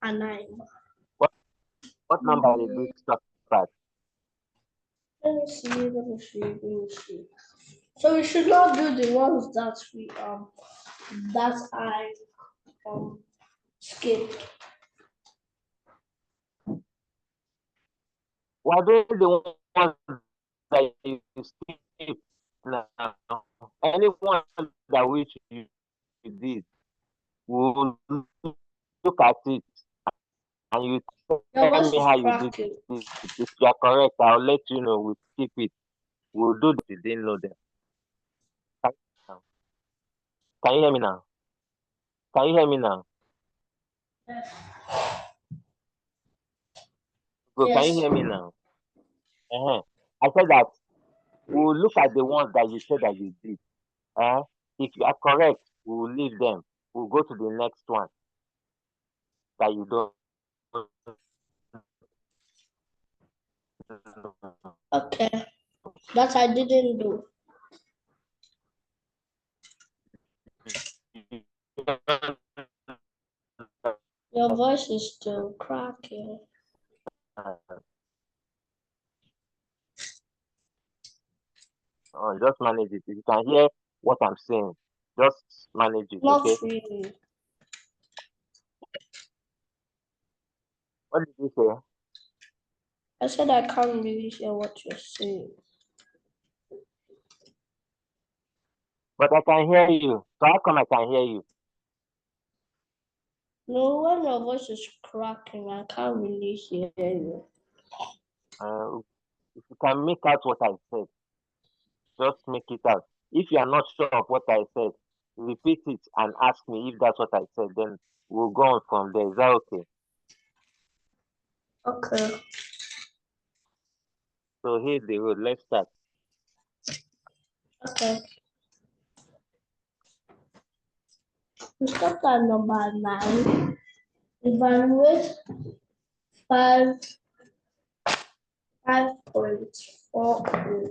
and 9. What number did we stop at? Let me see, let me see, let me see. So we should not do the ones that we that I skipped. Were they the ones that you skip now? Anyone that which you did, we'll look at it and you Your tell voice me is how you did cracking. it. If you are correct, I'll let you know. We'll skip it. We'll do that. You didn't know them. Can you hear me now? Can you hear me now? Yes. Bro, can you Yes. hear me now? I said that we'll look at the ones that you said that you did. Uh, if you are correct, we'll leave them. We'll go to the next one that you don't. Okay. That I didn't do. Your voice is still cracking. Just manage it. If you can hear what I'm saying, just manage it, Not okay? really. What did you say? I said I can't really hear what you're saying. But I can hear you. So how come I can hear you? No, when your voice is cracking, I can't really hear you. If you can make out what I said, just make it out. If you are not sure of what I said, repeat it and ask me if that's what I said. Then we'll go on from there. Is that okay? Okay. So here's the road. Let's start. Okay. We start at number 9. Evaluate 5.48.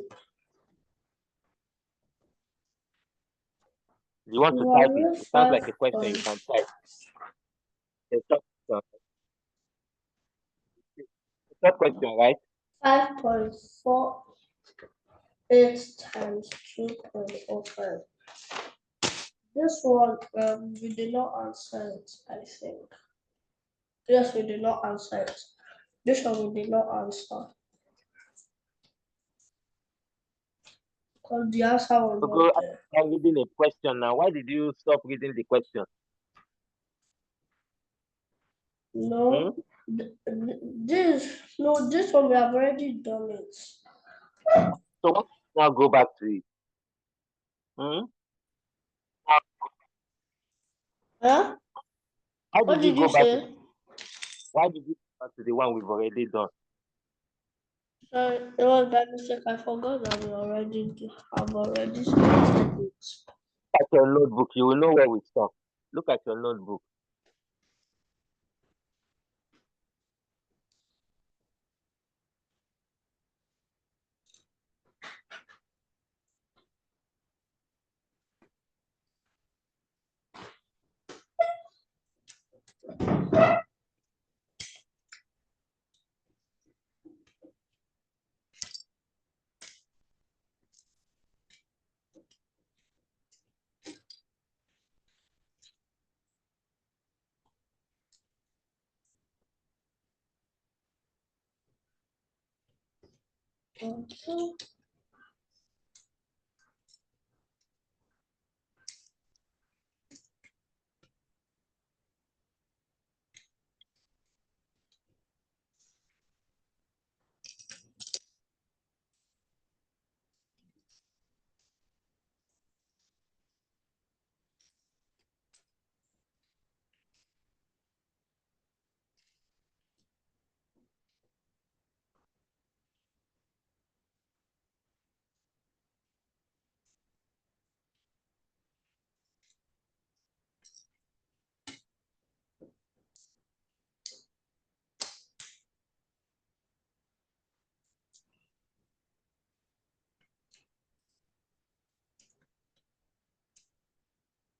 You want to type it? Evaluate It sounds like a question. You can type. It's a question, right? 5.48 times 2.05. This one, we did not answer it, I think. Yes, we did not answer it. This one we did not answer. Because the answer was So not go. there. I'm reading a question now. Why did you stop reading the question? Hmm? No, this one we have already done it. So what? Now go back to it. Hmm? Huh? How What did you did go you back to? say? Why did you go back to the one we've already done? Sorry, it was by mistake. I forgot that have already started it. At your notebook, you will know where we stop. Look at your notebook. Okay.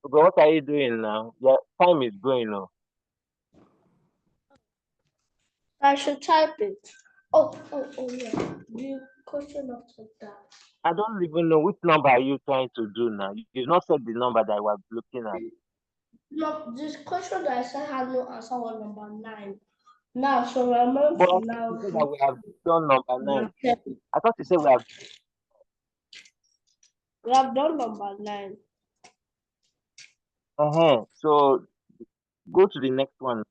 So what are you doing now? Your time is going on. I should type it. Oh, yeah. The question after that. I don't even know which number are you trying to do now. You've not said the number that I was looking at. No, this question that I said had no answer was number 9. Now, so we're meant But I to thought now you said go that we have done number number 9. 10. I thought you said we have. We have done number 9. So go to the next one.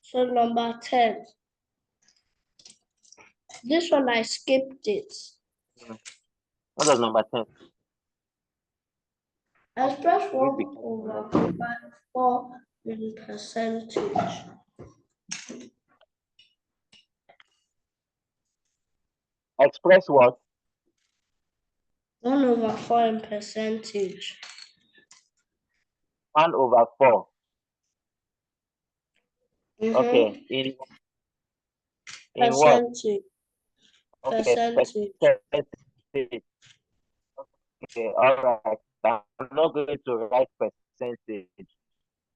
So number 10. This one I skipped it. Hmm. What does number 10? Express Read the 1 question over again. 4 in percentage. Express what? 1 over 4 in percentage. 1 over 4. Mm-hmm. Okay. In what? Percentage. Okay. Percentage. Percentage. Okay. All right. I'm not going to write percentage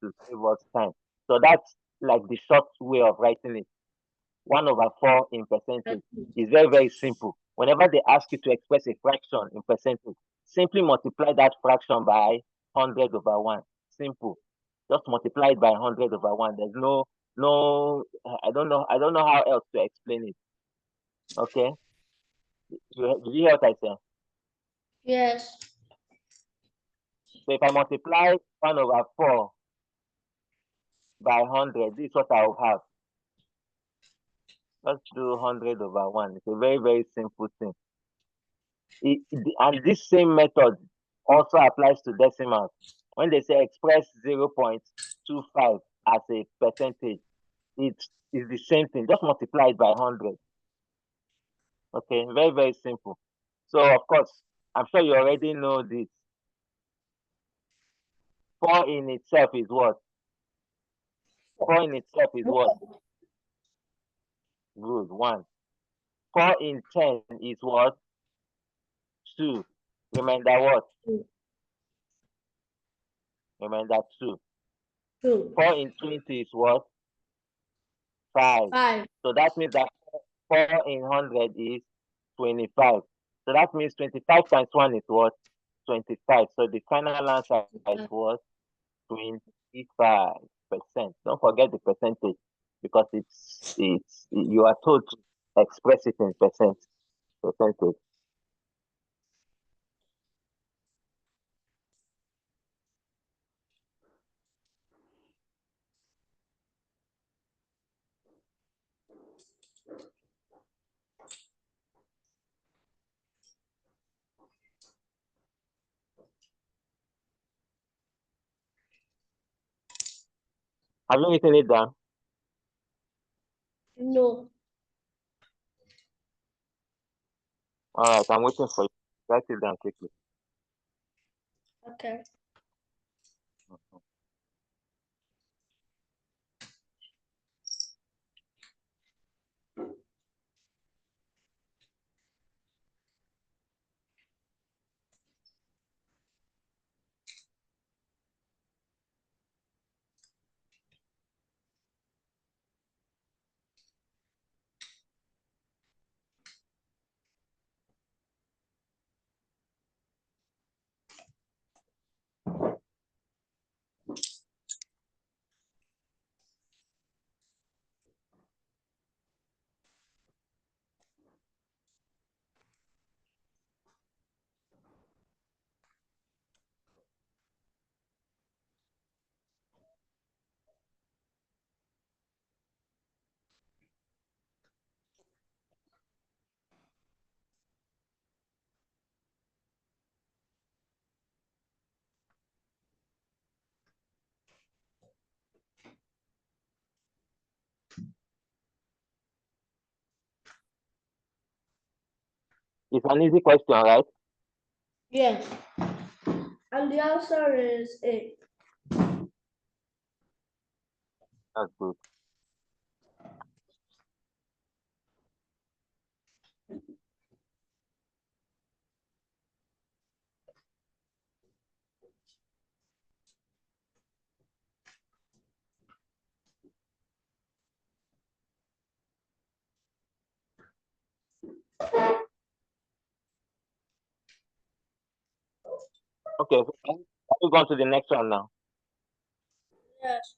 to save us time. So that's like the short way of writing it. 1 over 4 in percentage is very, very simple. Whenever they ask you to express a fraction in percentage, simply multiply that fraction by 100 over 1. Simple. Just multiply it by 100 over 1. There's I don't know how else to explain it. Okay? Did you hear what I said? Yes. So if I multiply 1 over 4 by 100, this is what I will have. Let's do 100 over 1. It's a very, very simple thing. And this same method also applies to decimals. When they say express 0.25 as a percentage, it's the same thing. Just multiply it by 100. Okay, very, very simple. So, of course, I'm sure you already know this. 4 in itself is what? 4 in itself is what? Good, 1. 4 in 10 is what? 2. Remember what? Remember 2. 2. 4 in 20 is what? 5. 5. So that means that 4 in 100 is 25. So that means 25 times 1 is what? 25. So the final answer is what? 25%. Don't forget the percentage because you are told to express it in percentage. Have you written it down? No. All right, I'm waiting for you. Write it down quickly. Okay. It's an easy question, right? Yes. And the answer is 8. That's good. Okay, so can we go to the next one now? Yes.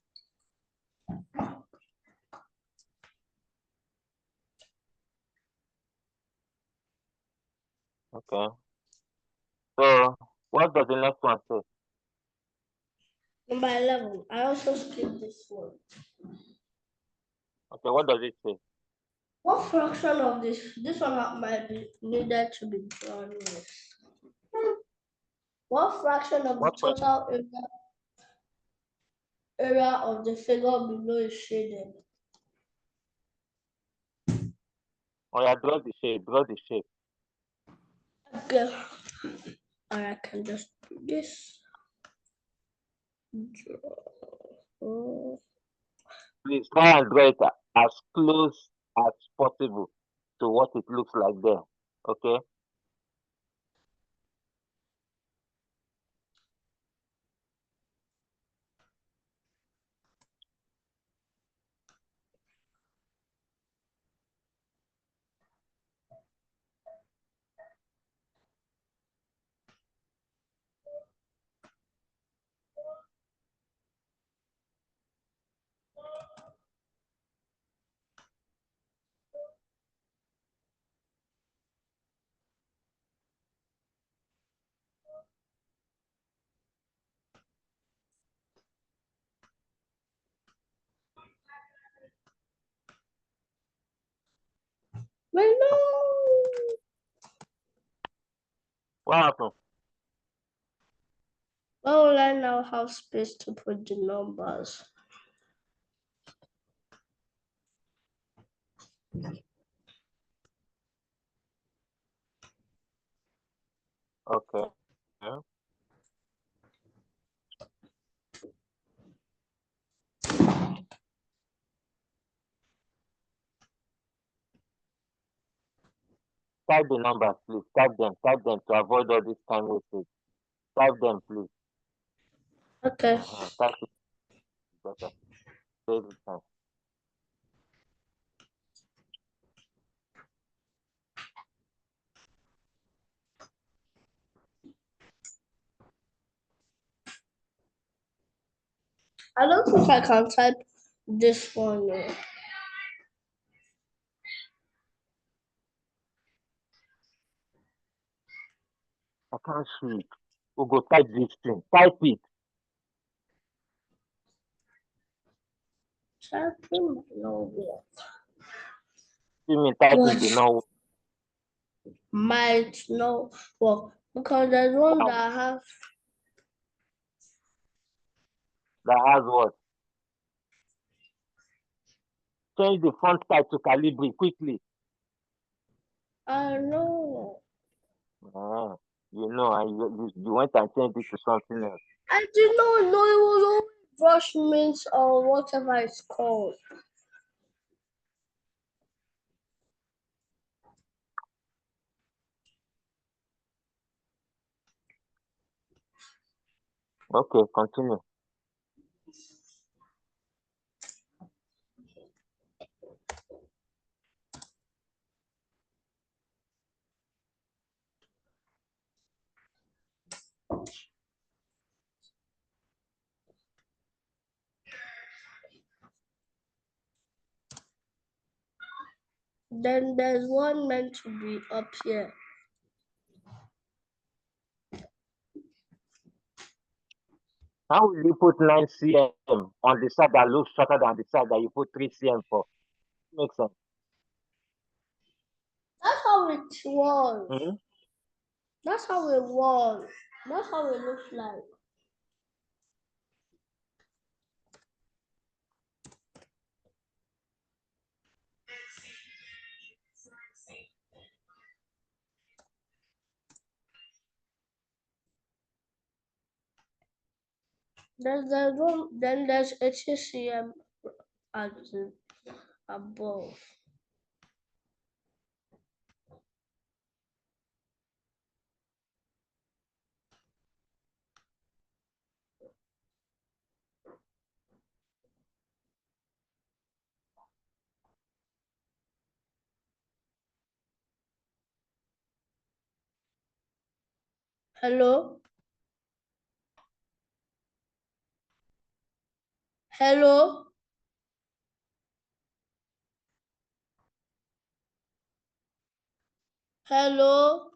Okay. So what does the next one say? Number 11. I also skipped this one. Okay, what does it say? What fraction of this one might be needed to be drawn with? What fraction of the What question? total area of the figure below is shaded? Oh yeah, draw the shape, draw the shape. Okay. Or I can just do this. Draw. Please try and draw it as close as possible to what it looks like there. Okay? Wait, no. What happened? Why will I now have space to put the numbers? Okay. Yeah. Type the numbers, please. Type them to avoid all this time wastage. Type them, please. Okay. Type it better. Save the time. I don't think I can type this one. I can't see it. We go type this thing. Type it. Typing no work. You mean typing the But no might no work because there's one one that have that has what? Change the font type to Calibri quickly. I know. Ah, you know, and you went and changed it to something else. I did not know it was always brush mints or whatever it's called. Okay, continue. Then there's one meant to be up here. How will you put 9 cm on the side that looks shorter than the side that you put 3 cm for? Makes sense. That's how it was. Hmm? That's how it was. That's how it looks like. There's one. Then there's 80 cm at the above. Hello? Hello? Hello?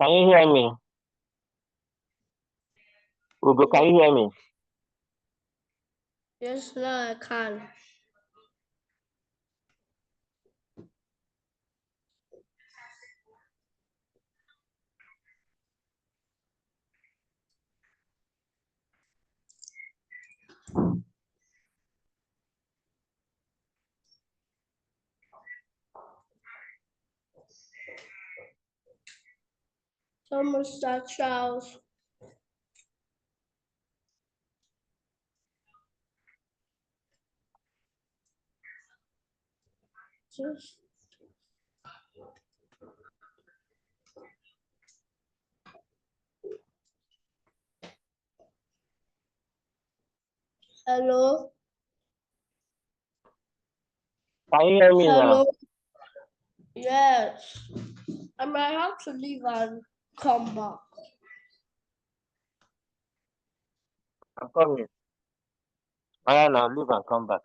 Can you hear me? Ugo, can you hear me? Yes, now I can. Mr. Charles. Just hello? Can you hear me now? Hello? Yes. I might have to leave and come back. I'm coming. I now leave and come back.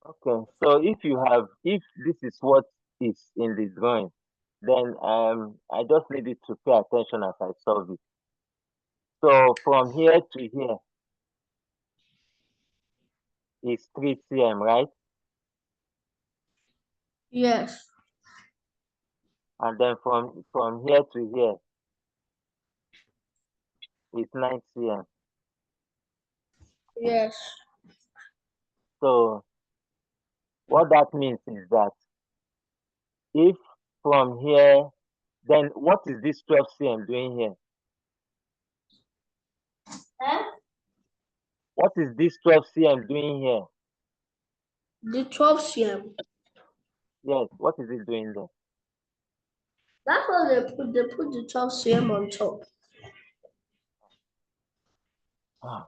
Okay, so if this is what is in the drawing, then I just needed to pay attention as I solve it. So from here to here is 3 cm, right? Yes. And then from here to here is 9 cm. Yes. So what that means is that if from here, then what is this 12 cm doing here? Eh? What is this 12 cm doing here? The 12 cm. Yes, what is it doing there? That's what they put the 12 cm on top. Ah,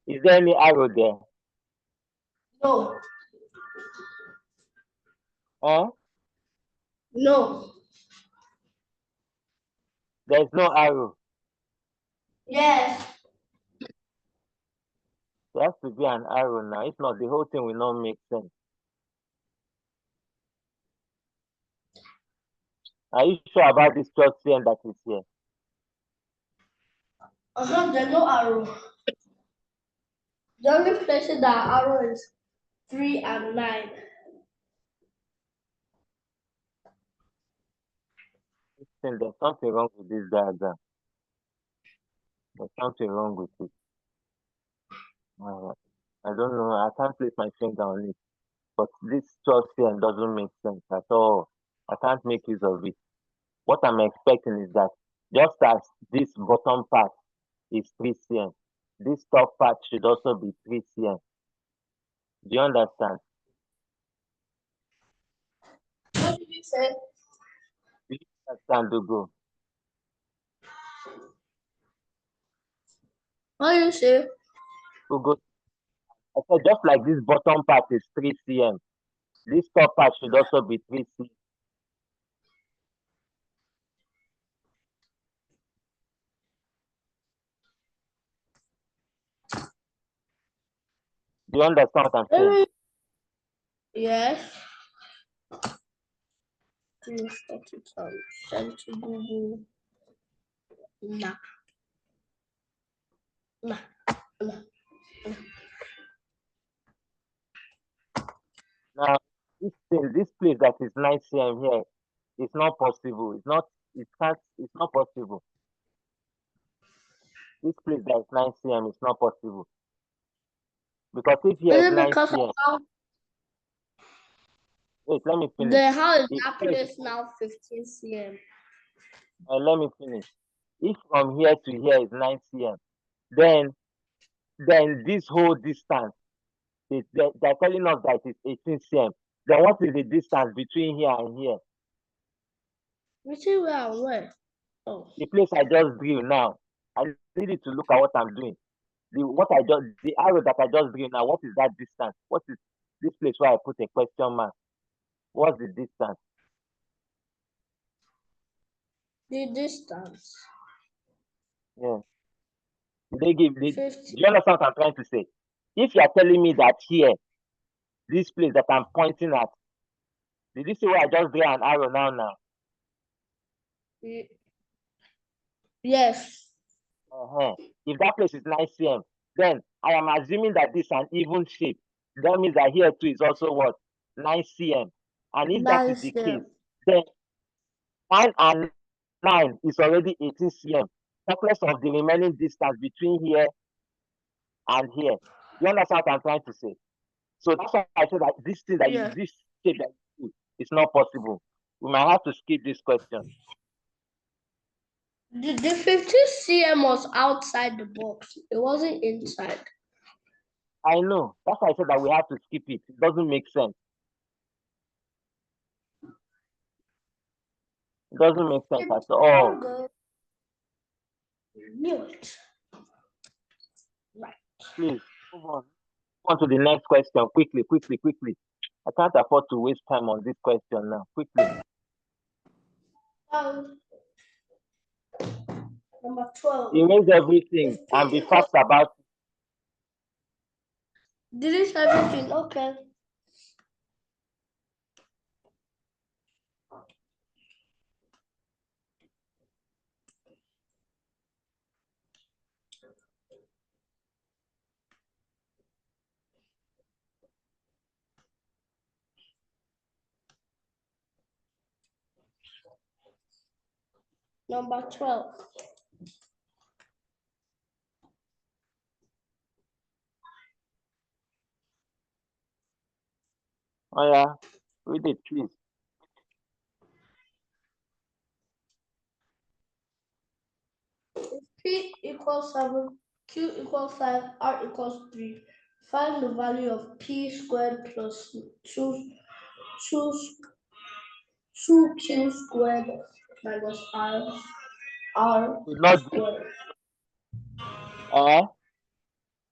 is there any arrow there? No. Huh? No. There's no arrow. Yes. There has to be an arrow now. If not, the whole thing will not make sense. Are you sure about this 12 cm that is here? There's no arrow. The only places that arrow is 3 and 9. Then there's something wrong with this diagram. There's something wrong with it. I don't know. I can't place my finger on it. But this 12 cm doesn't make sense at all. I can't make use of it. What I'm expecting is that just as this bottom part is 3 cm, this top part should also be 3 cm. Do you understand? What did you say? Do you understand, Dugo? What did you say? Dugo, I said just like this bottom part is 3 cm, this top part should also be 3 cm. Do you understand what I'm saying? Yes. Start it out. Send to Google. Nah. Nah. Nah. Now, this place that is 9 cm here, it's not possible. It's not possible. This place that is 9 cm is not possible. Because if here Is is it 9 because of cm, how wait, let me finish. the how is If that here is, place now 15 cm? let me finish. If from here to here is 9 cm, then this whole distance, they're telling us that it's 18 cm. Then what is the distance between here and here? We see where and where. Oh. The place I just drew now, I needed to look at what I'm doing. The arrow that I just drew now, what is that distance? What is this place where I put a question mark? What's the distance? The distance. Yeah. Do 50. you understand what I'm trying to say? If you are telling me that here, this place that I'm pointing at, did you see where I just drew an arrow now? Yes. Uh-huh. If that place is 9 cm, then I am assuming that this is an even shape. That means that here too is also what? 9 cm. And if that is Nice. the case, then 9 and 9 is already 18 cm. Calculus of the remaining distance between here and here. You understand what I'm trying to say? So that's why I said that Yes. this shape that you do is not possible. We might have to skip this question. The 15 cm was outside the box. It wasn't inside. I know. That's why I said that we have to skip it. It doesn't make sense. It doesn't make sense at all. Knew it. Right. Please move on. On to the next question. Quickly. I can't afford to waste time on this question now. Quickly. Um, number 12. Erase everything If and P be equals fast about it. Delete everything. Okay. Number 12. Oh yeah, read it, please. P equals 7, Q equals 5, R equals 3. Find the value of P squared plus 2, 2Q squared minus R Did not do. squared.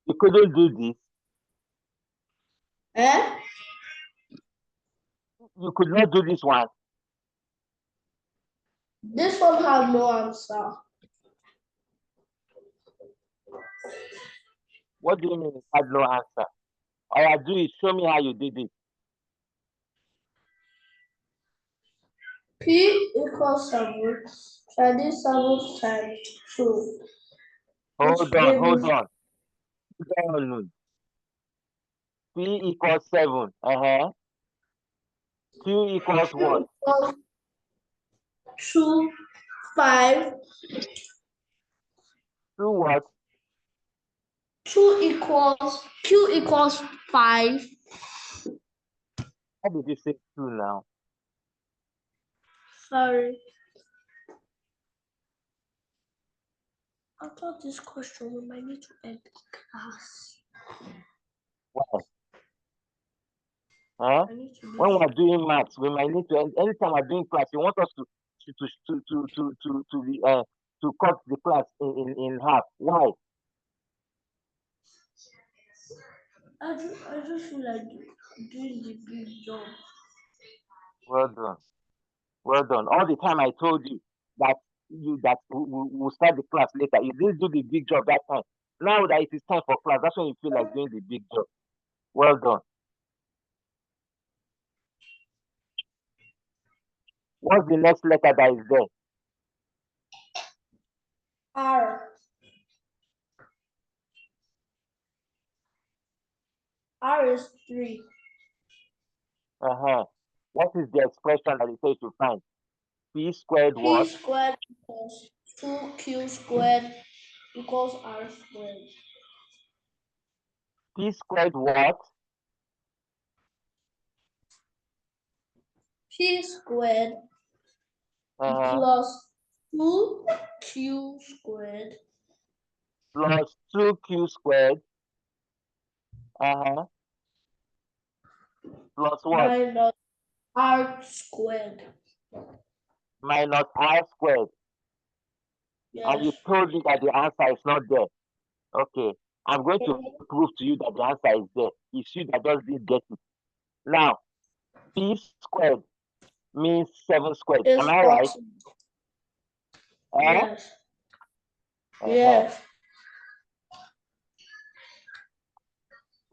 You couldn't do this. Eh? You could not do this one. This one has no answer. What do you mean it had no answer? All I do is show me how you did it. P equals 7. Try this 7 times 2, which Hold on, gave hold me on. Hold on. P equals 7. Q equals what? Q equals 2, 5. 2 what? Q equals 5. How did you say 2 now? Sorry. I thought this question we might need to end the class. Why? Huh? I need to do When we're doing maths, we might need to, anytime we're doing class, you want us to cut the class in half. Why? I just feel like doing the big job. Well done. Well done. All the time I told you that we'll start the class later. You didn't do the big job that time. Now that it is time for class, that's when you feel like doing the big job. Well done. What's the next letter that is there? R. R is 3. What is the expression that it says to find? P squared P what? squared equals 2Q squared equals R squared. P squared what? P squared Uh-huh. plus 2Q squared Plus 2Q squared. Uh-huh. Plus what? minus R squared. Minus R squared. And you Yes. told me that the answer is not there. Okay. I'm going to prove to you that the answer is there. It's you that just didn't get it. Now, P squared means 7 squared. Am It's I right? 14. Eh? Yes. Uh-huh. Yes.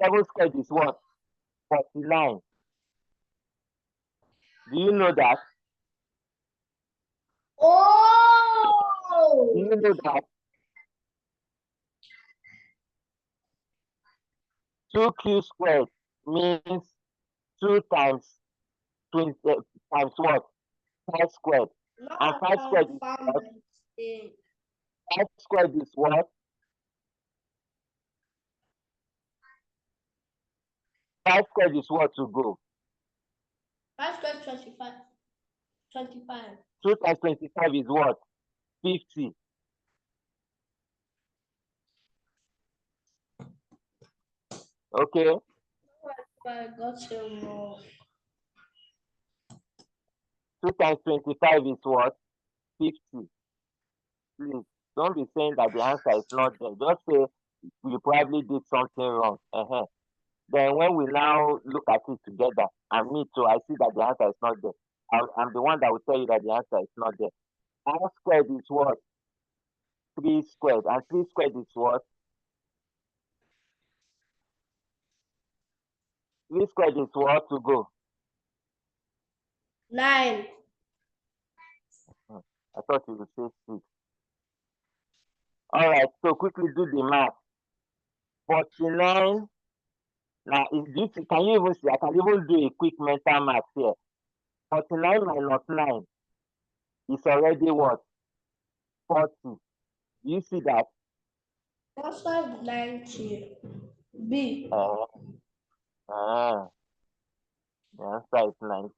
7 squared is what? 49. Do you know that? Do Oh! you know that 2Q squared means 2 times 20 times what? 5 squared. Now And I 5 squared can is find what? my mistake. 5 squared is what? 5 squared is what to go? 5 squared 25. 25. 2 times 25 is what? 50. Okay? I got you wrong. 2 times 25 is what? 50. Please, don't be saying that the answer is not there. Just say you probably did something wrong. Then when we now look at it together, and me too, I see that the answer is not there. I'm the one that will tell you that the answer is not there. R squared is what? 3 squared. And 3 squared is what? Which credits what to go? 9. I thought you would say 6. All right, so quickly do the math. 49. Now, can you even see? I can even do a quick mental math here. 49 minus 9 is already what? 40. Do you see that? Answer 90. B. Uh, uh, the answer is 90.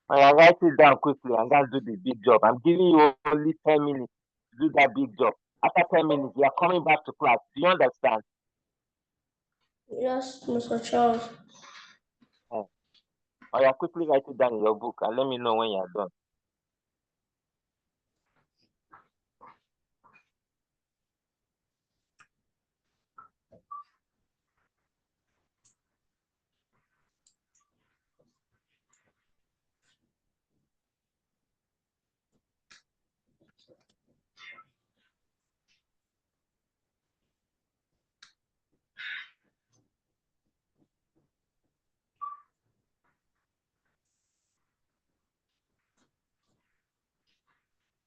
I write it down quickly and then do the big job. I'm giving you only 10 minutes to do that big job. After 10 minutes, you are coming back to class. Do you understand? Yes, Mr. Charles. Uh, or you quickly write it down in your book and let me know when you are done.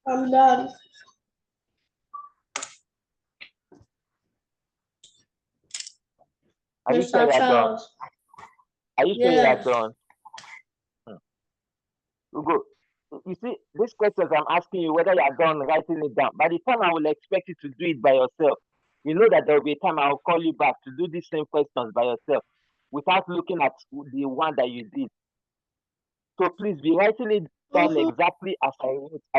I'm done. Are you sure Mr. you are done? Charles. Are you sure you are Yes. done? Hmm. Ugo, you see, these questions I'm asking you, whether you are done writing it down, by the time I will expect you to do it by yourself, you know that there will be a time I will call you back to do these same questions by yourself without looking at the one that you did. So please be writing it down Mm-hmm. exactly as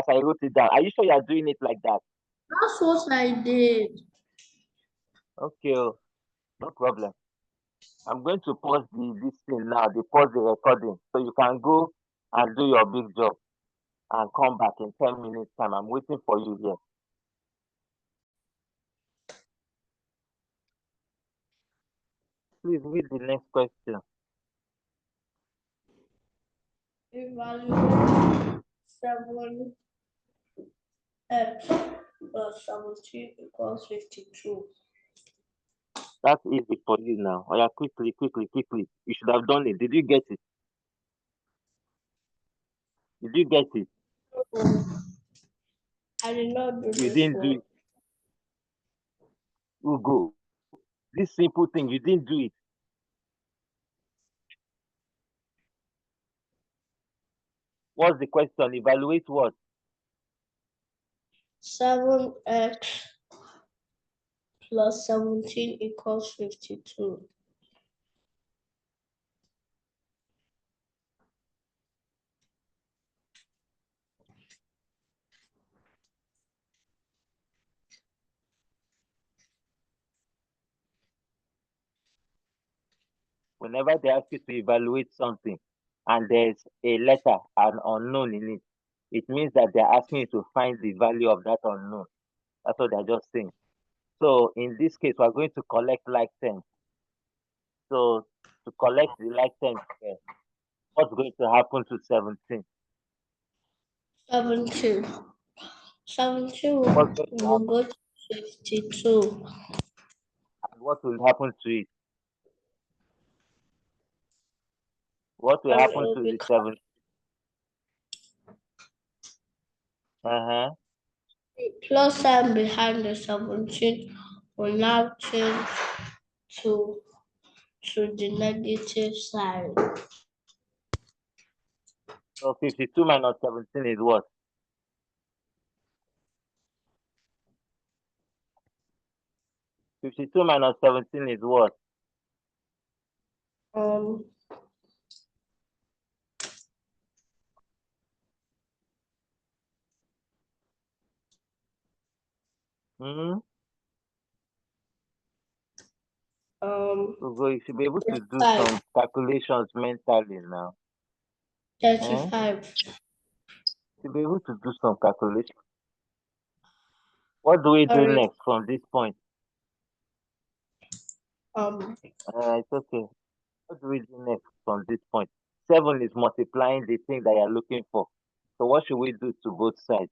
I wrote it down. Are you sure you are doing it like that? That's what I did. Okay, oh, no problem. I'm going to pause this thing now, pause the recording, so you can go and do your big job and come back in 10 minutes time. I'm waiting for you here. Please read the next question. Evaluate 7x plus 17 equals 52. That's easy for you now. Oh yeah, quickly, quickly, quickly. You should have done it. Did you get it? Did you get it? Oh, I did not do You this didn't do one. it. Ugo. This simple thing, you didn't do it. What's the question? Evaluate what? 7x plus 17 equals 52. Whenever they ask you to evaluate something and there's a letter, an unknown in it, it means that they're asking you to find the value of that unknown. That's what they're just saying. So in this case, we're going to collect like terms. So to collect the like terms, what's going to happen to 17? 17. 17 What's going to will happen? go to 52. And what will happen to it? What will And it happen will to the become 7? Uh-huh. the plus sign behind the 17 will now change to, to the negative side. So 52 minus 17 is what? 52 minus 17 is what? Um, Hmm. um, So you should be able to do 35. some calculations mentally now. Eh? 35. You should be able to do some calculations. What do we do Sorry. next from this point? Um, It's okay. What do we do next from this point? 7 is multiplying the thing that you're looking for. So what should we do to both sides?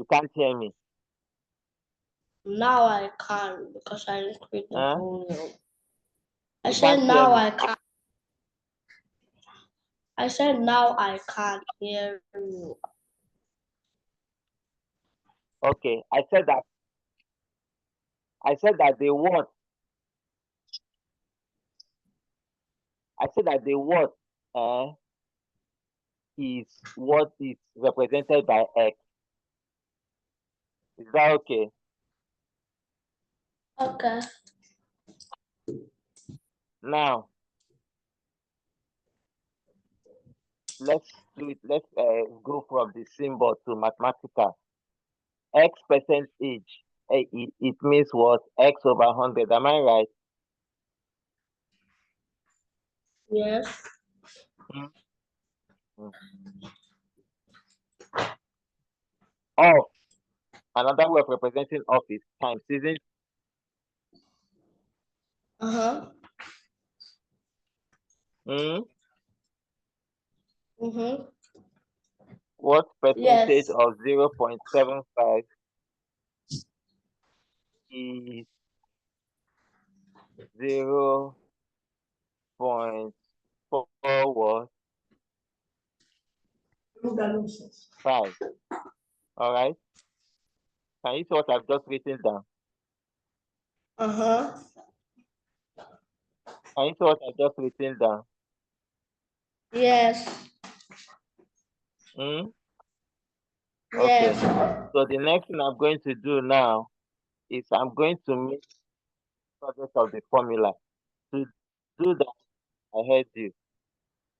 You can't hear me. Now I can because I increased the Huh? volume. I You said can't hear now me. I can. I said now I can hear you. Okay. I said that the word. I said that the word is what is represented by X. Is that okay? Okay. Now let's do it. Let's go from the symbol to mathematical. X percentage. It means what? X over 100. Am I right? Yes. Mm. Off. Another way of representing off is times, isn't it? Uh-huh. Mm? Mm-hmm. What percentage Yes. of 0.75 is 0.4 what? 5. All right. Can you see what I've just written down? Uh-huh. Can you see what I've just written down? Yes. Mm? Okay. Yes. So the next thing I'm going to do now is I'm going to make project of the formula. To do that, I heard you.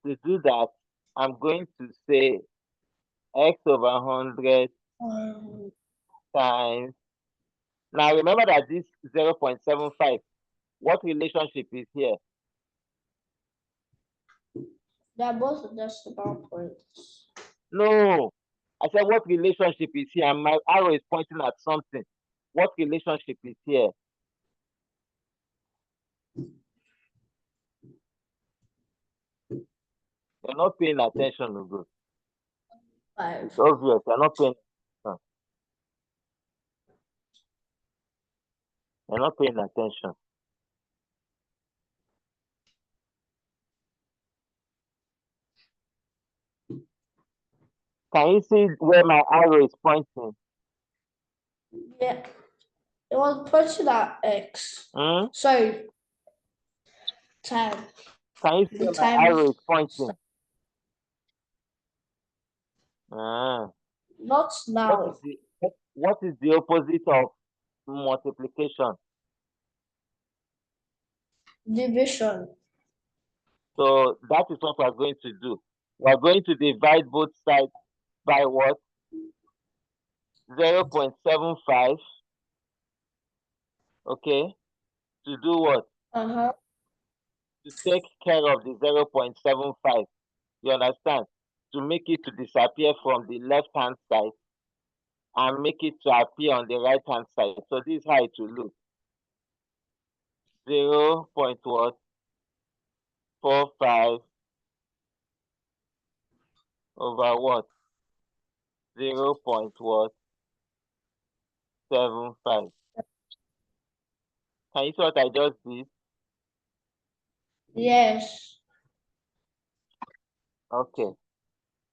To do that, I'm going to say x over 100 Um, times. Now remember that this 0.75, what relationship is here? they're both decimal points. No. I said what relationship is here? And my arrow is pointing at something. What relationship is here? You're not paying attention, Ugo. 5. It's obvious. You're not paying attention. You're not paying attention. Can you see where my arrow is pointing? Yeah. It was pointing at X. Hmm? Sorry. Time. Can you see The where my times. arrow is pointing? Ah. Not What is now. the opposite of multiplication? Division. So that is what we're going to do. We're going to divide both sides by what? 0.75. Okay. To do what? Uh-huh. To take care of the 0.75. You understand? To make it to disappear from the left hand side and make it to appear on the right hand side. So this is how it will look. 0. What? 45 over what? 0. What? 75. Can you see what I just did? Yes. Okay.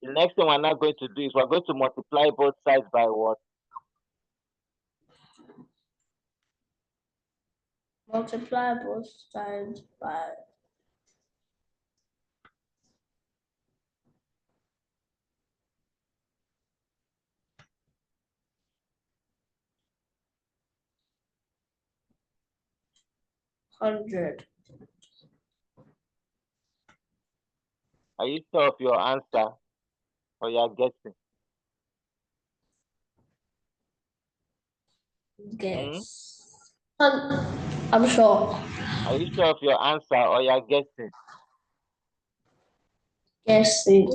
The next thing we're not going to do is we're going to multiply both sides by what? Multiply both sides by hundred. Are you sure of your answer or you're guessing? Hmm? Guess. I'm sure. Are you sure of your answer or you're guessing? Guessing.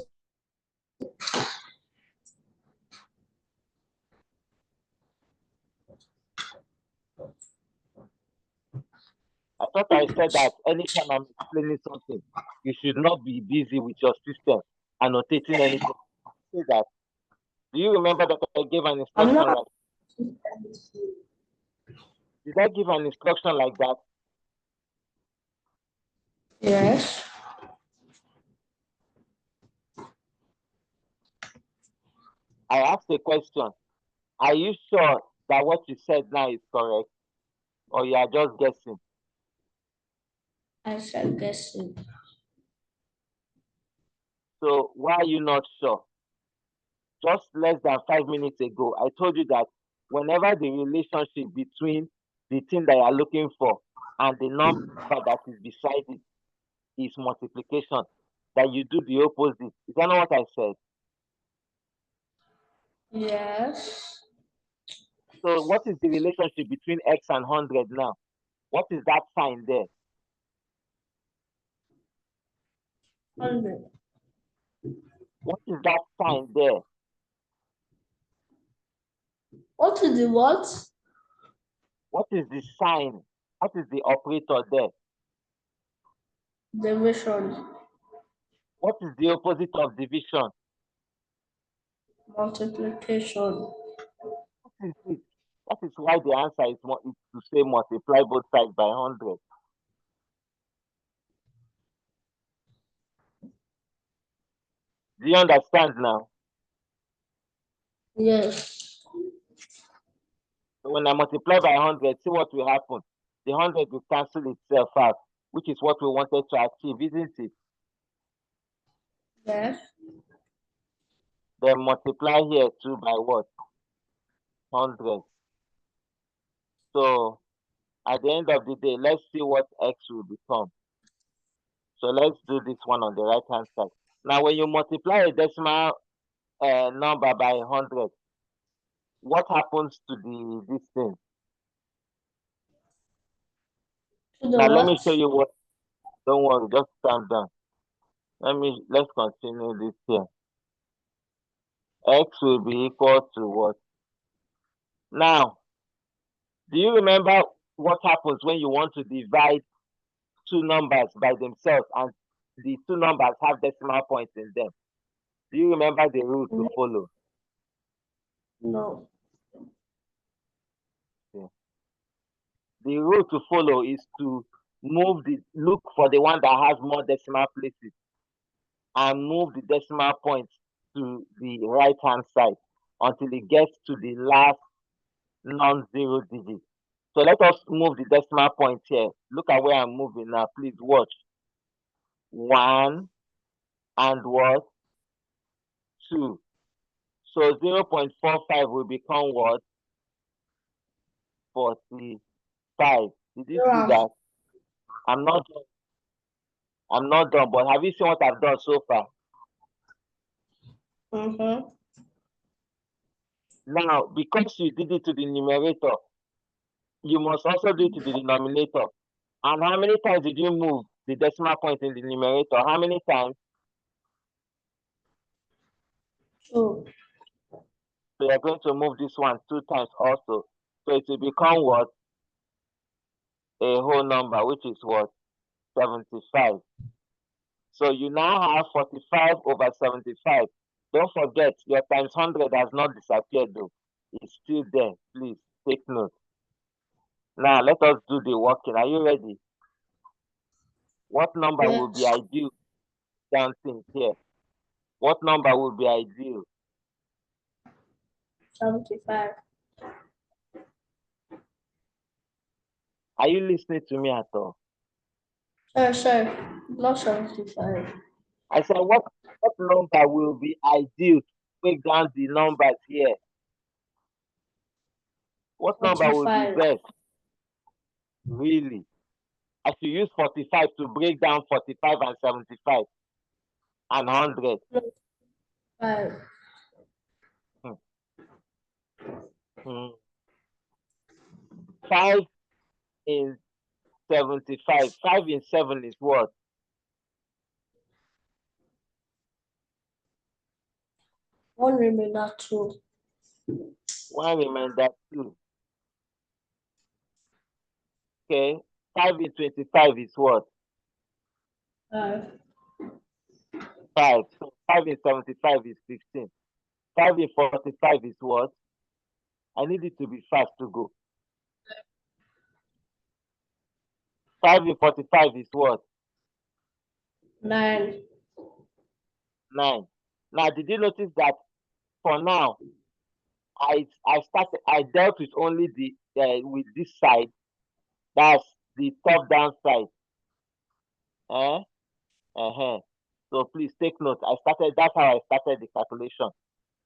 I thought I said that anytime I'm explaining something, you should not be busy with your system annotating anything. Say that. Do you remember that I gave an I'm instruction not. like? Did I give an instruction like that? Yes. I asked a question. Are you sure that what you said now is correct, or you are just guessing? I said guessing. So why are you not sure? Just less than 5 minutes ago, I told you that whenever the relationship between the thing that you are looking for and the number that is beside it is multiplication, that you do the opposite. Is that not what I said? Yes. So what is the relationship between x and 100 now? What is that sign there? 100. What is that sign there? What is the what? What is the sign? What is the operator there? Division. What is the opposite of division? Multiplication. What is it? That is why the answer is to say multiply both sides by 100. Do you understand now? Yes. So when I multiply by 100, see what will happen. The 100 will cancel itself out, which is what we wanted to achieve, isn't it? Yes. Then multiply here too by what? 100. So at the end of the day, let's see what x will become. So let's do this one on the right hand side. Now, when you multiply a decimal number by 100, what happens to this thing? To the Now, let me what? show you what. Don't worry, just calm down. Let's continue this here. X will be equal to what? Now, do you remember what happens when you want to divide two numbers by themselves and the two numbers have decimal points in them? Do you remember the rule to follow? No. Yeah. The rule to follow is to look for the one that has more decimal places and move the decimal points to the right hand side until it gets to the last non-zero digit. So let us move the decimal point here. Look at where I'm moving now. Please watch. 1 and what? 2. So 0.45 will become what? 45. Did you see Yeah. that? I'm not done. I'm not done, but have you seen what I've done so far? Mm-hmm. Now, because you did it to the numerator, you must also do it to the denominator. And how many times did you move the decimal point in the numerator? How many times? 2. So you're going to move this one 2 times also. So it will become what? A whole number, which is what? 75. So you now have 45 over 75. Don't forget, your times 100 has not disappeared though. It's still there. Please take note. Now let us do the working. Are you ready? What number will be Yes. ideal? Down here. What number will be ideal? 75. Are you listening to me at all? Sorry. Not 75. I said, what number will be ideal to break down the numbers here? What number will be 45. best? Really? I should use 45 to break down 45 and 75 and 100. 5. Hmm. Hmm. 5 in 75. 5 in 7 is what? 1 remainder 2. 1 remainder 2. Okay. 5 in 25 is what? 5. 5. So 5 in 75 is 15. 5 in 45 is what? I need it to be fast to go. 5 in 45 is what? 9. 9. Now, did you notice that for now, I dealt with only the with this side, that's the top down side. Uh-huh. So please take note. That's how I started the calculation.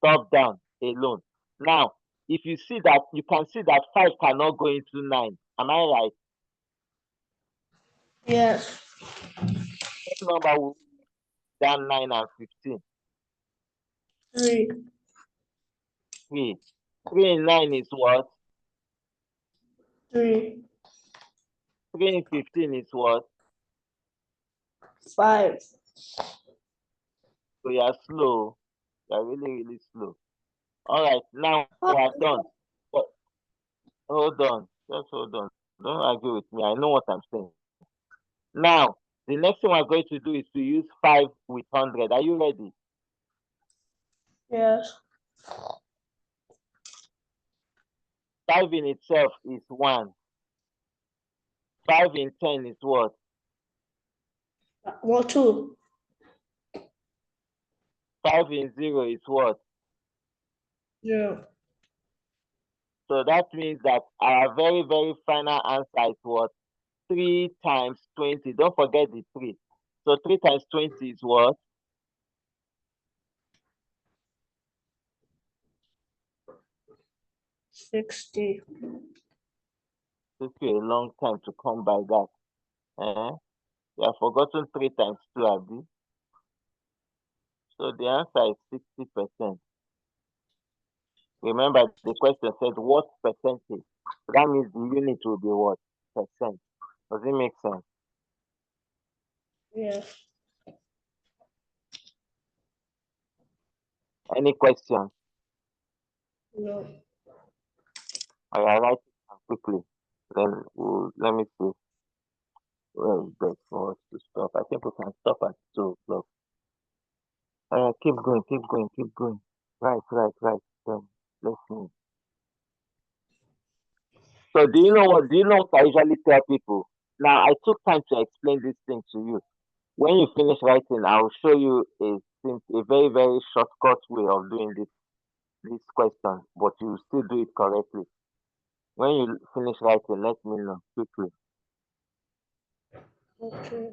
Top down alone. Now, if you see that, you can see that 5 cannot go into 9. Am I right? Yes. What number will be than 9 and 15? 3. 3. 3 in 9 is what? 3. 3 in 15 is what? 5. So you are slow. You are really, really slow. All right, now we are done. But hold on. Just hold on. Don't argue with me. I know what I'm saying. Now, the next thing we're going to do is to use 5 with 100. Are you ready? Yes. 5 in itself is 1. 5 in 10 is what? What 2? 5 in 0 is what? 0. So that means that our very, very final answer is what? 3 times 20. Don't forget the 3. So 3 times 20 is what? 60. Took you a long time to come by that. You have forgotten 3 times 2, Abi. So the answer is 60%. Remember, the question said what percentage? That means the unit will be what? Percent. Does it make sense? Yes. Any questions? No. I write it down quickly. Then let me see. Well, best for us to stop. I think we can stop at 2 o'clock. Keep going, keep going, keep going. Right. Let's see. So do you know what I usually tell people? Now I took time to explain this thing to you. When you finish writing, I'll show you a very, very shortcut way of doing this question, but you still do it correctly. When you finish writing, let me know quickly. Okay.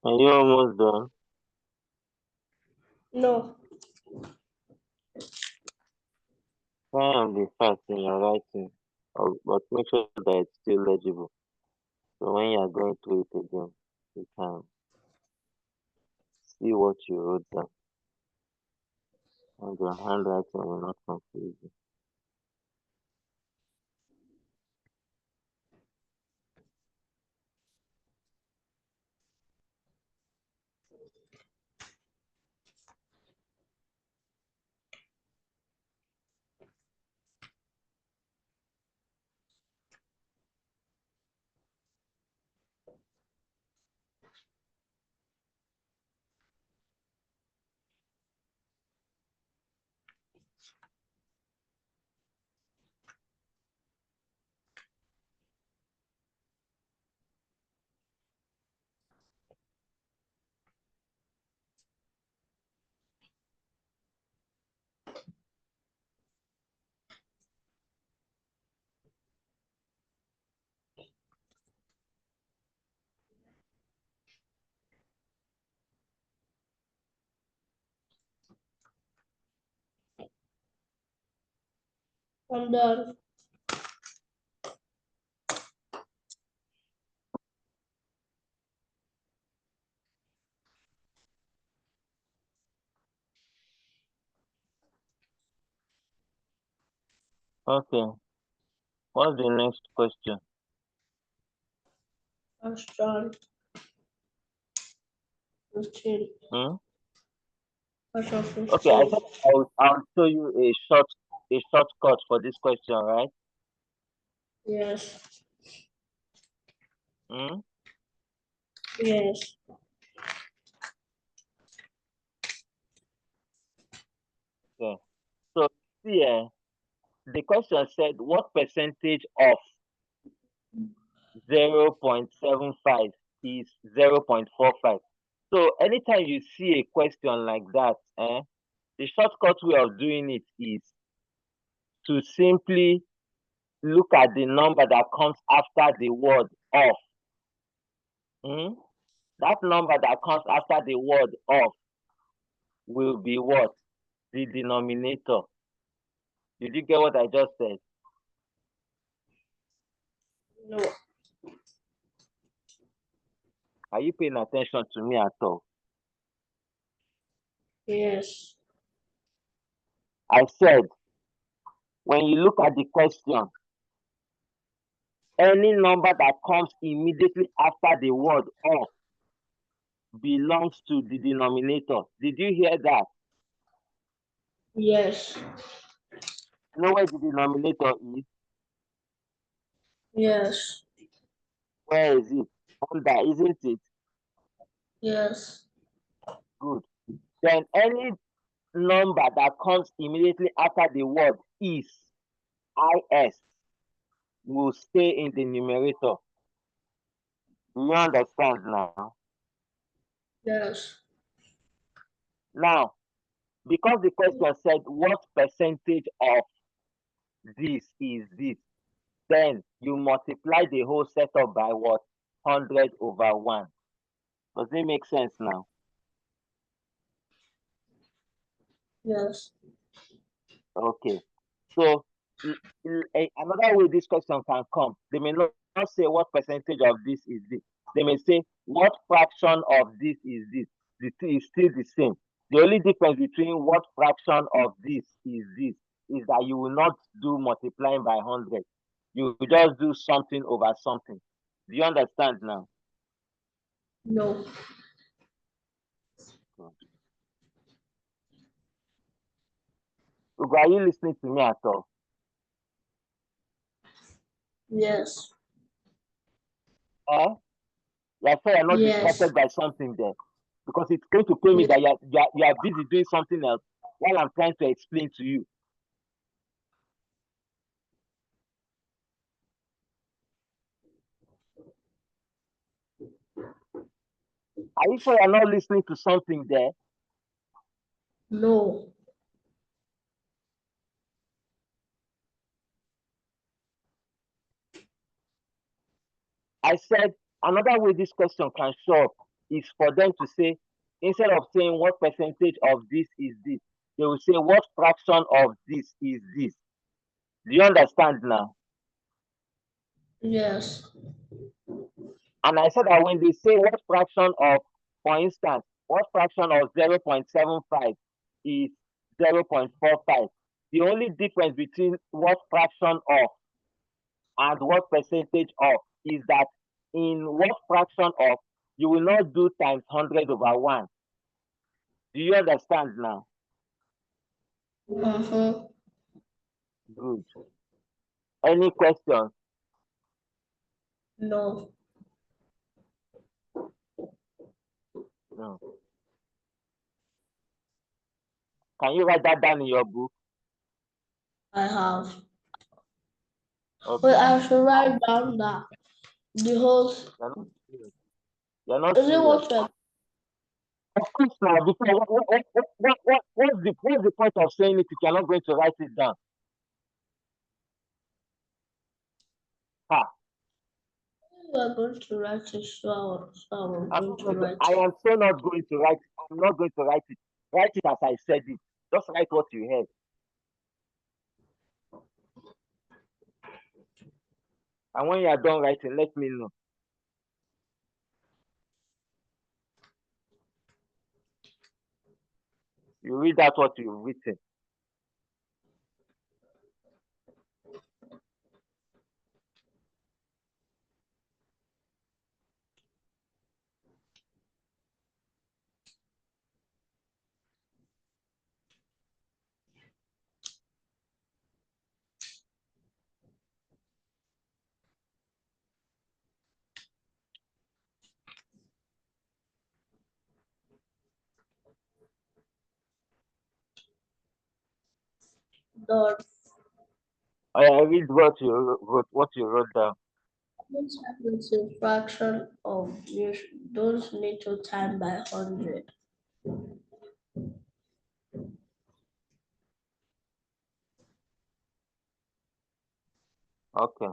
Are you almost done? No. Try and be fast in your writing, but make sure that it's still legible. So when you are going through it again, you can see what you wrote down, and your handwriting will not confuse you. I'm done. Okay. What's the next question? Question 15. Hmm? Question Okay, I 15. said I'll show you a shortcut for this question, right? Yes. Hmm? Yes. Okay. So see, the question said what percentage of 0.75 is 0.45? So anytime you see a question like that, the shortcut way of doing it is to simply look at the number that comes after the word of. Hmm? That number that comes after the word of will be what? The denominator. Did you get what I just said? No. Are you paying attention to me at all? Yes. I said, when you look at the question, any number that comes immediately after the word of belongs to the denominator. Did you hear that? Yes. You know where the denominator is? Yes. Where is it? Under, isn't it? Yes. Good. Then any number that comes immediately after the word is will stay in the numerator. Do you understand now? Yes. Now, because the question said what percentage of this is this, then you multiply the whole setup by what? 100 over 1. Does it make sense now? Yes. Okay. So another way this question can come, they may not say what percentage of this is this. They may say what fraction of this is this. The thing is still the same. The only difference between what fraction of this is that you will not do multiplying by 100. You will just do something over something. Do you understand now? No. Ugo, are you listening to me at all? Yes. Eh? Yeah, so you're not Yes. distracted by something there. Because it's going to tell me Yes. that you are busy doing something else while I'm trying to explain to you. Are you sure you're not listening to something there? No. I said another way this question can show up is for them to say, instead of saying what percentage of this is this, they will say what fraction of this is this. Do you understand now? Yes. And I said that when they say what fraction of, for instance, what fraction of 0.75 is 0.45, the only difference between what fraction of and what percentage of is that in what fraction of, you will not do times 100 over 1. Do you understand now? Uh-huh. Good. Any questions? No. No. Can you write that down in your book? I have. Okay. But I should write down that the whole. You're not serious. You're not Is it serious. what you're? Of course now, because what's the point of saying it if you're not going to write it down? Ha, You are going to write it, so I'm I'm going not to going to, write I it. am so not going to write it. I'm not going to write it. Write it as I said it. Just write what you heard. And when you are done writing, let me know. You read out what you've written. The I read what you wrote down. this happens in fraction of don't need to time by 100. Okay,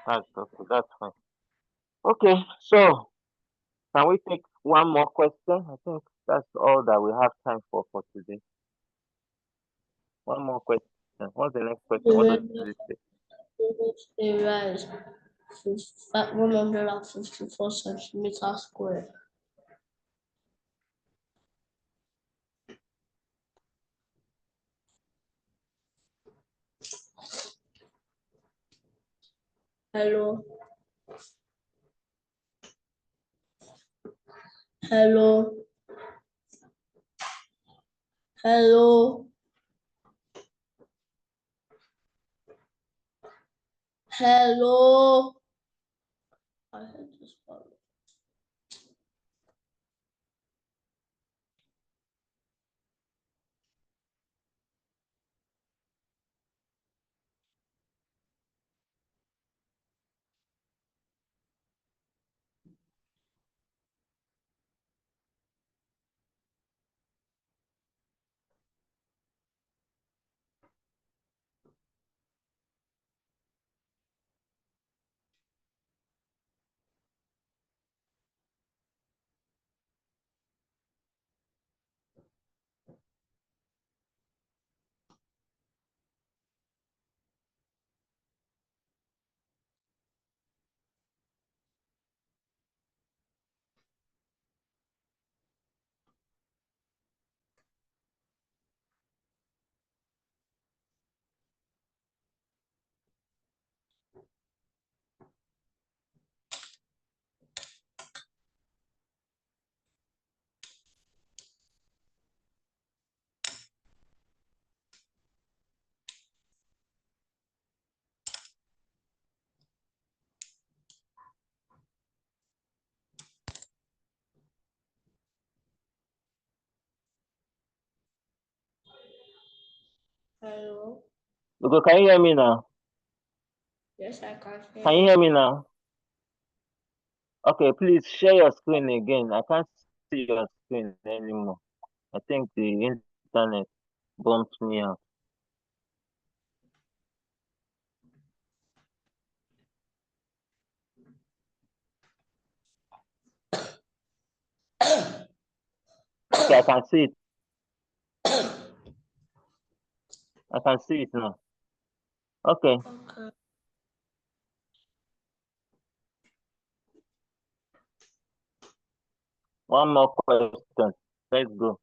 that's okay. That's fine. Okay, so can we take one more question? I think that's all that we have time for today. One more question. What's the next question? The What does radius it say? of this area is 154 centimeters square. Hello, hello, hello, hello. I had to spell. Hello. Okay, can you hear me now? Yes, I can hear Can you you. hear me now? Okay, please share your screen again. I can't see your screen anymore. I think the internet bumped me out. Okay, I can see it. I can see it now. Okay, Okay. one more question. Let's go.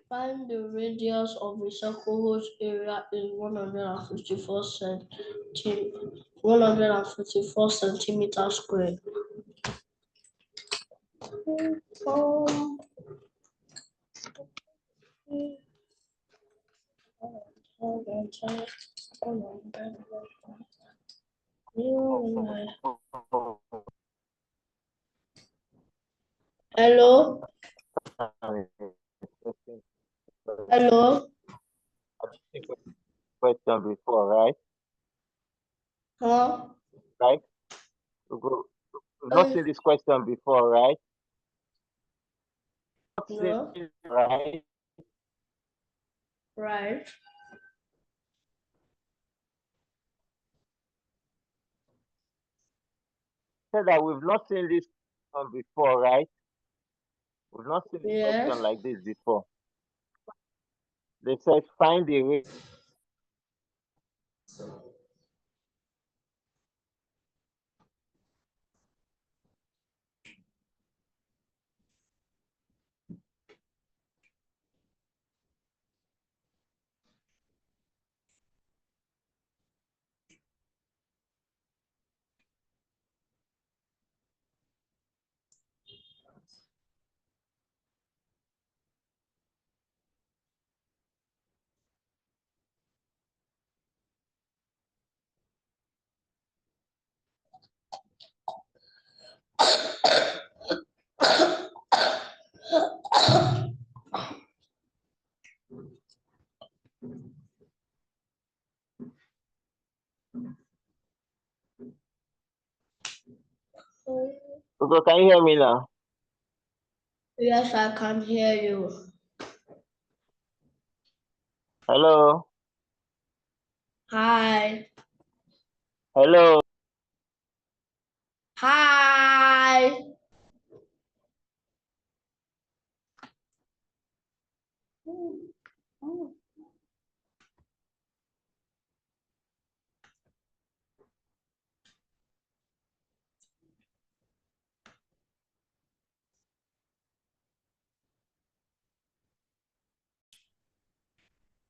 Find the radius of a circle whose area is 154 centimeters square. Hello, hello, Question before, right? huh? Right? We go. We've not Um, seen this question before, right? Not seen no, it, right? right, Said that we've not seen this question before, right? We've not seen a question yes, like this before. They said find the Okay, can you hear me now? Yes, I can hear you. Hello? Hi. Hello? Hi.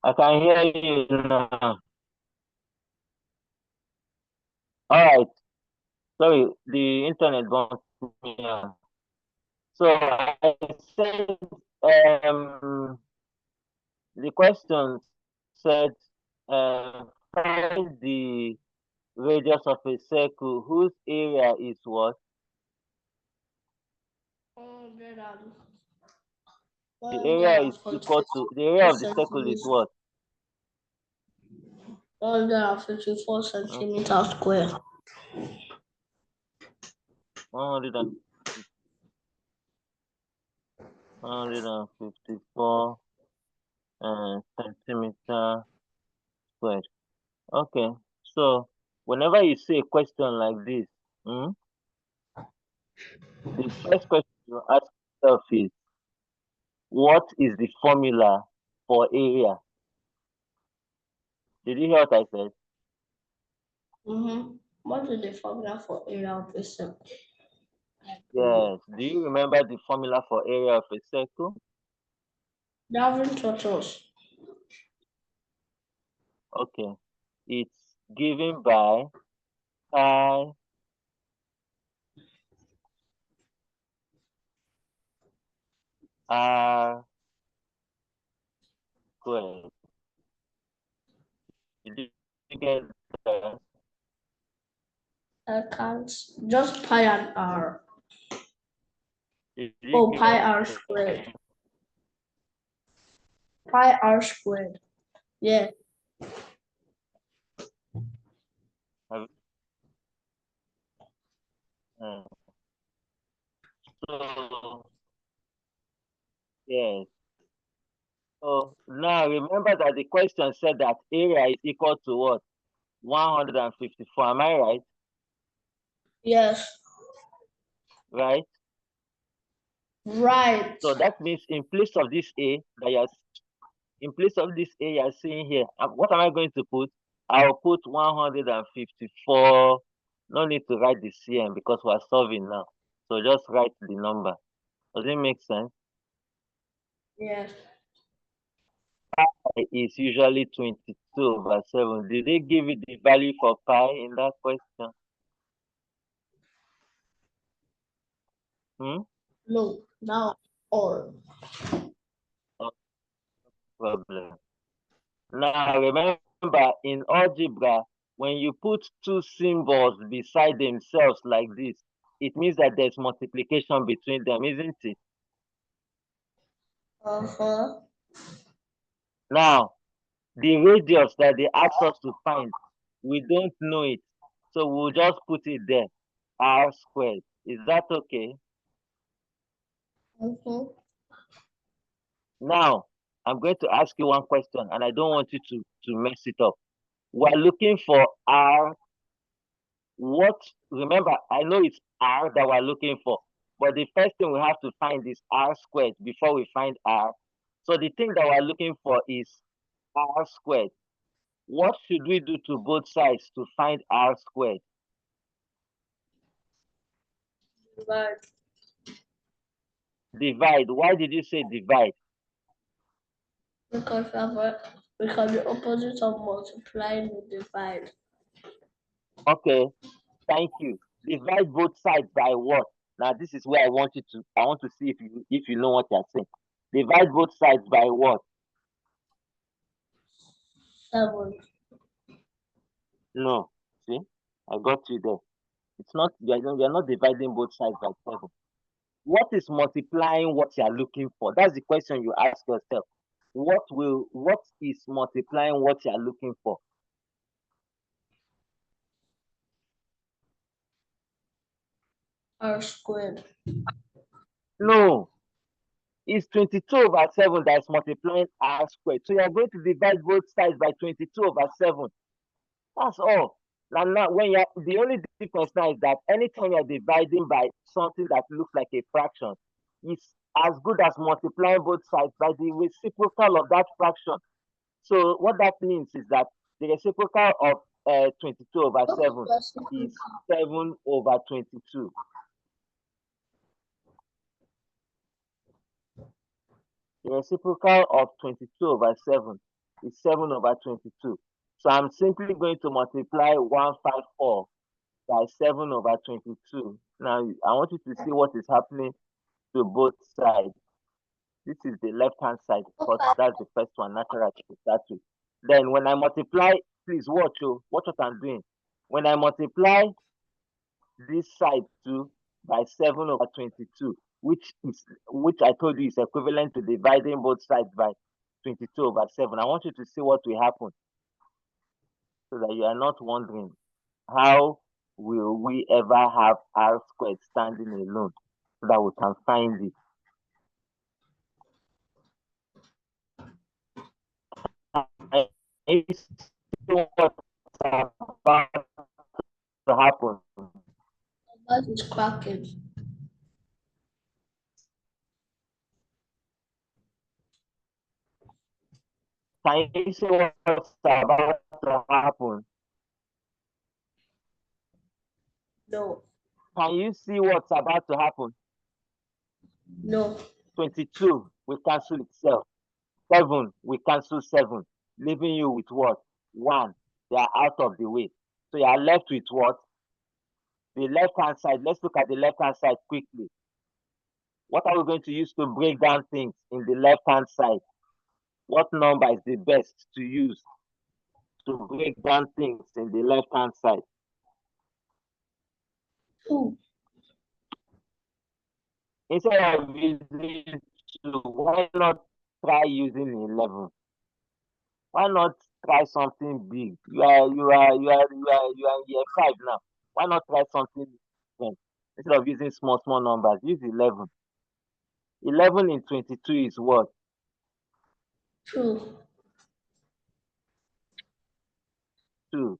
I can hear you now. Alright. Sorry, the internet won't me out. So I said the question said find the radius of a circle whose area is what? 100 and The area is equal 144 to the area of the circle is centimeters. what? 154 Hmm? centimeters square. 100 and 154 centimeter squared. Okay. So whenever you see a question like this, the first question you ask yourself is, what is the formula for area? Did you hear what I said? What is the formula for area of a circle? Yes. Do you remember the formula for area of a circle? Darwin taught us. Okay. It's given by pi r squared. Did you get that? I can't. Just pi and r. Did you Oh, pi get r squared. that? Pi r squared. Yeah. Have- uh, So, yes. So now remember that the question said that area is equal to what? 154. Am I right? Yes. Right? Right. So that means in place of this A that in place of this A you're seeing here, what am I going to put? I'll put 154. No need to write the CM because we're solving now. So just write the number. Does it make sense? Yes. Pi is usually 22/7. Did they give you the value for pi in that question? Hmm? No. Now all. No problem. Now remember, in algebra, when you put two symbols beside themselves like this, it means that there's multiplication between them, isn't it? Uh-huh. Now, the radius that they asked us to find, we don't know it. So we'll just put it there, r squared. Is that okay? Mm-hmm. Now, I'm going to ask you one question, and I don't want you to mess it up. We're looking for r. What, remember, I know it's r that we're looking for, but the first thing we have to find is r squared before we find r. So the thing that we're looking for is r squared. What should we do to both sides to find r squared? Divide. Divide. Why did you say divide? Because the opposite of multiplying is divide. Okay, thank you. Divide both sides by what? Now this is where I want to see if you know what you're saying. Divide both sides by what? 7. No. See? I got you there. It's not you're not dividing both sides by 7. What is multiplying what you're looking for? That's the question you ask yourself. What is multiplying what you're looking for? R squared. No, it's 22/7 that's multiplying r squared. So you're going to divide both sides by 22/7. That's all. Now when you're the only difference now is that anytime you're dividing by something that looks like a fraction, it's as good as multiplying both sides by the reciprocal of that fraction. So what that means is that the reciprocal of 22/7 is 7/22. The reciprocal of 22/7 is 7/22. So I'm simply going to multiply 154 by 7/22. Now I want you to see what is happening to both sides. This is the left-hand side because Okay. that's the first one, natural to start with. Then when I multiply, please watch what I'm doing. When I multiply this side too by 7/22, which I told you is equivalent to dividing both sides by 22/7. I want you to see what will happen so that you are not wondering how will we ever have r squared standing alone so that we can find it. And it's what's about to happen. That is cracking. Can you see what's about to happen? No. Can you see what's about to happen? No. 22 will cancel itself. 7 will cancel 7, leaving you with what? 1. They are out of the way. So you are left with what? The left hand side. Let's look at the left hand side quickly. What are we going to use to break down things in the left hand side? What number is the best to use to break down things in the left hand side? 2. Instead of using 2, why not try using 11? Why not try something big? You are in year 5 now. Why not try something different? Instead of using small numbers, use 11. 11 in 22 is what? 2. 2.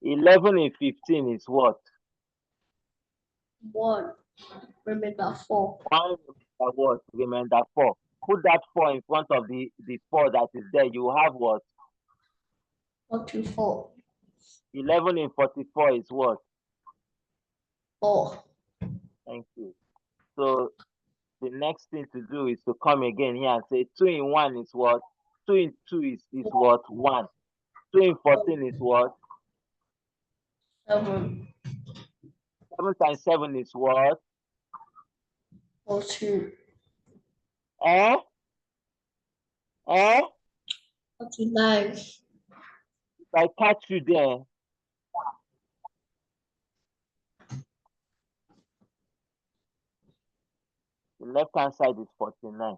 11 in 15 is what? 1. Remember 4. 1 what? Remember 4. Put that 4 in front of the 4 that is there. You have what? 44. 11 in 44 is what? 4. Thank you. So the next thing to do is to come again here and say 2 in 1 is what? 2 in 2 is what? 1. 2 in 14 is what? 7. 7 times 7 is what? 14. Eh? Eh? 49. If I catch you there, the left hand side is 49.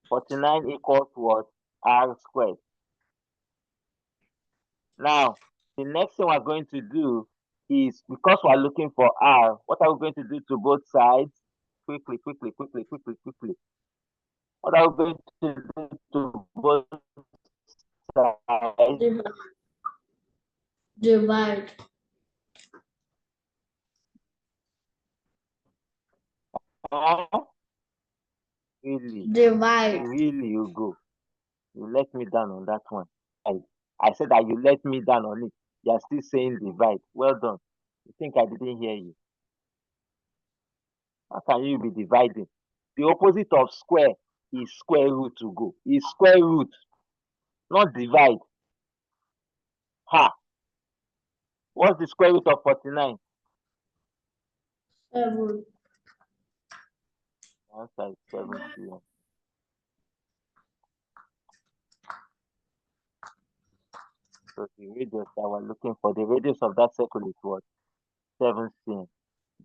49 equals what? R squared. Now, the next thing we're going to do is, because we're looking for R, what are we going to do to both sides? Quickly. What are we going to do to both sides? Divide. Divide. Huh? Really, Divide. really, you go. You let me down on that one. I said that you let me down on it. You are still saying divide. Well done. You think I didn't hear you? How can you be dividing? The opposite of square is square root to go. Is square root, not divide. Ha! What's the square root of 49? 7. Answer is 70. So the radius that we're looking for, the radius of that circle is what? 7 cm.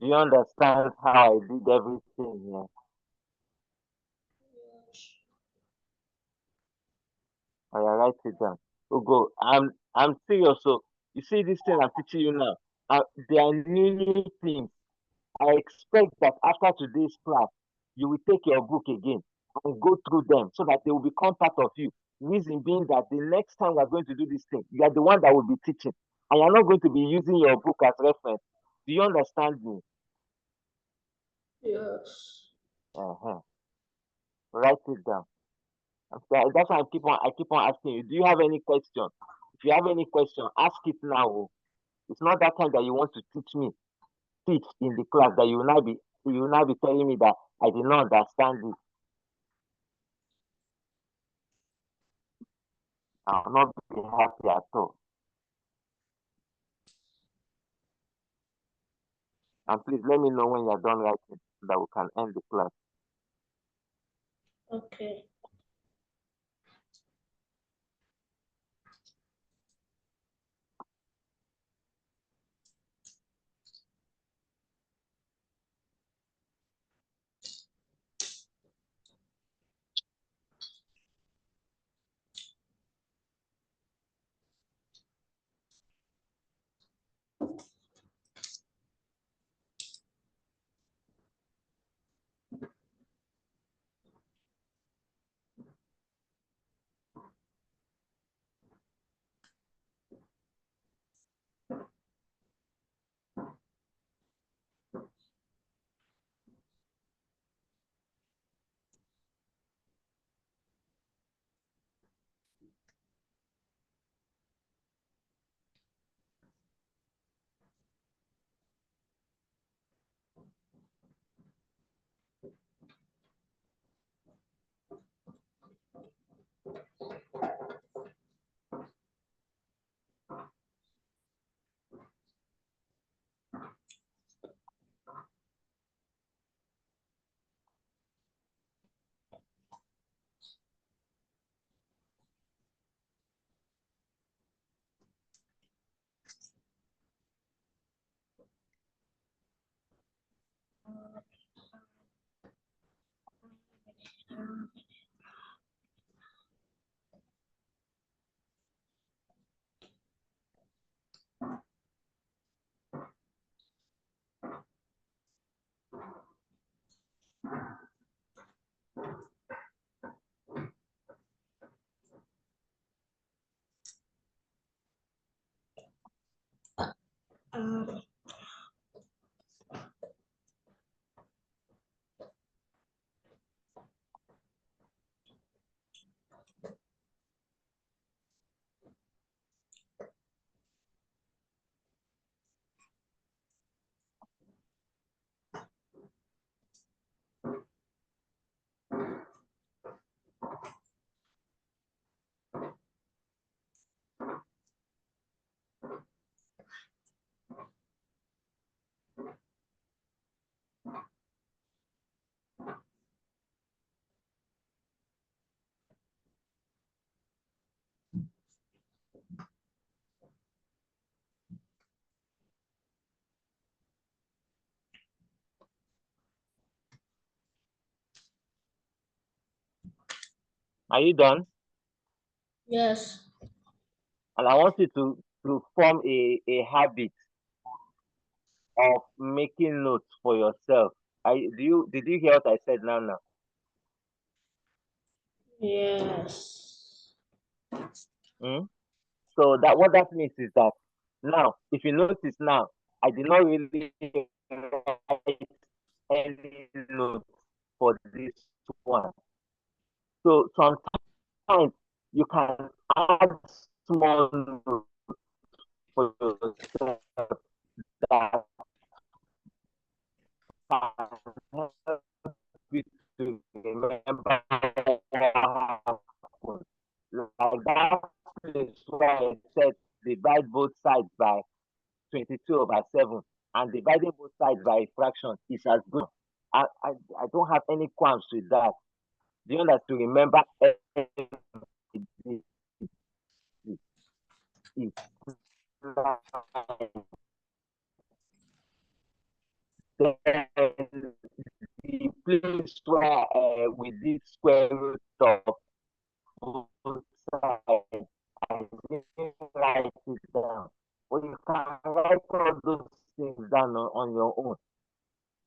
Do you understand how I did everything here? Yes. I write it down. Ugo, I'm serious. So you see this thing I'm teaching you now. They are new things. I expect that after today's class, you will take your book again and go through them so that they will become part of you. Reason being that the next time we're going to do this thing, you are the one that will be teaching, and you're not going to be using your book as reference. Do you understand me? Yes. Uh-huh. Write it down. That's why I keep on asking you. Do you have any question? If you have any question, ask it now. Oh. It's not that time that you want to teach in the class that you will not be telling me that I did not understand it. I will not be happy at all. And please let me know when you're done writing so that we can end the class. Okay. Um, Are you done? yes. And I want you to form a habit of making notes for yourself. Did you hear what I said now? Yes. Hmm? So that what that means is that now, if you notice now, I did not really write any notes for this one. So sometimes you can add small notes for yourself that can help you to remember what happened. Like that place where I said divide both sides by 22/7 and dividing both sides by a fraction is as good. I don't have any qualms with that. Do you understand? To remember everything is nice. Then the place where we did square root of both sides, I didn't write it down. But you can write all those things down on your own.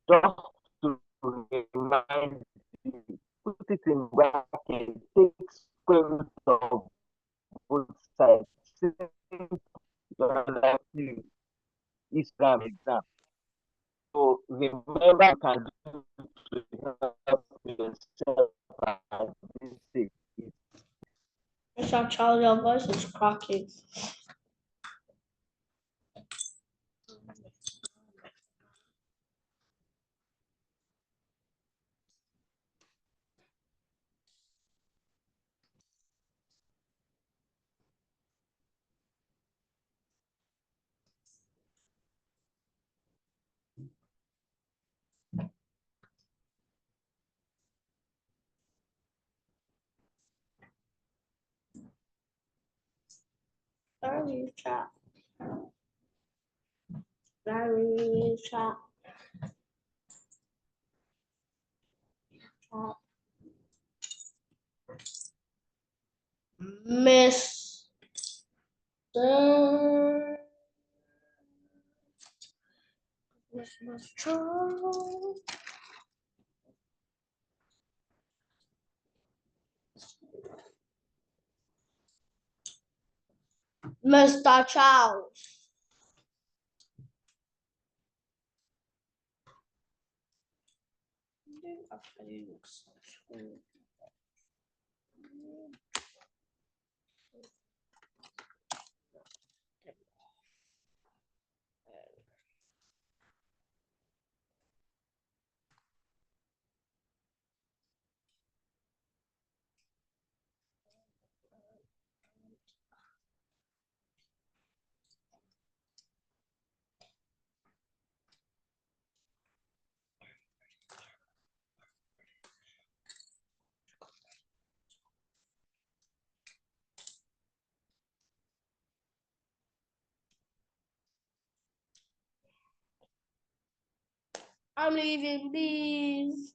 Just to remind you, put it in bracket, take square root of both sides. Since you're like you, exam. So remember, you can do to help yourself at this stage. Mr. Charles, your voice is cracking. Very chat. Very chat. Mr. Charles. Mr. Charles. I'm leaving, please.